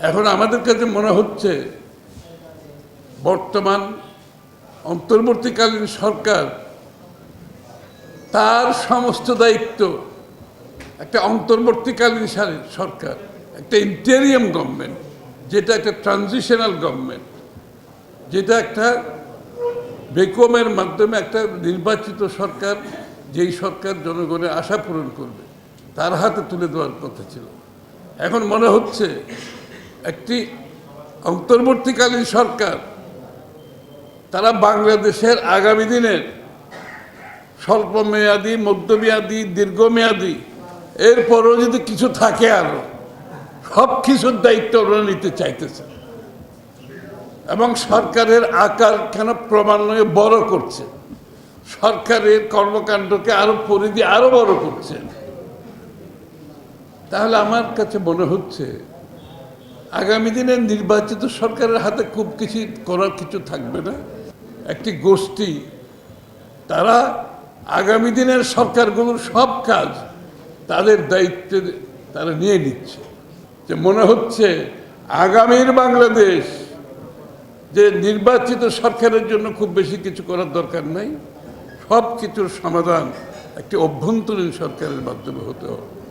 এখন আমাদের কাছে মনে হচ্ছে বর্তমান অন্তর্বর্তীকালীন সরকার তার সমস্ত দায়িত্ব একটা অন্তর্বর্তীকালীন সরকার, একটা ইন্টেরিয়াম গভর্নমেন্ট, যেটা একটা ট্রানজিশনাল গভর্নমেন্ট, যেটা একটা বেকমের মাধ্যমে একটা নির্বাচিত সরকার, যেই সরকার জনগণের আশা পূরণ করবে, তার হাতে তুলে দেওয়ার কথা ছিল। এখন মনে হচ্ছে একটি অন্তর্বর্তীকালীন সরকার তারা বাংলাদেশের আগামী দিনের স্বল্পমেয়াদী, মধ্যমেয়াদী, দীর্ঘমেয়াদী, এরপরও যদি কিছু থাকে আরো সব কিছুর দায়িত্ব ওরা নিতে চাইতেছে এবং সরকারের আকার কেন ক্রমান্বয়ে বড় করছে, সরকারের কর্মকাণ্ডকে আরো পরিধি আরো বড় করছে। তাহলে আমার কাছে মনে হচ্ছে আগামী দিনের নির্বাচিত সরকারের হাতে খুব কিছু করার কিছু থাকবে না। একটি গোষ্ঠী তারা আগামী দিনের সরকারগুলোর সব কাজ তাদের দায়িত্বে তারা নিয়ে নিচ্ছে। যে মনে হচ্ছে আগামীর বাংলাদেশ যে নির্বাচিত সরকারের জন্য খুব বেশি কিছু করার দরকার নাই, সব কিছুর সমাধান একটি অভ্যন্তরীণ সরকারের মাধ্যমে হতে হবে।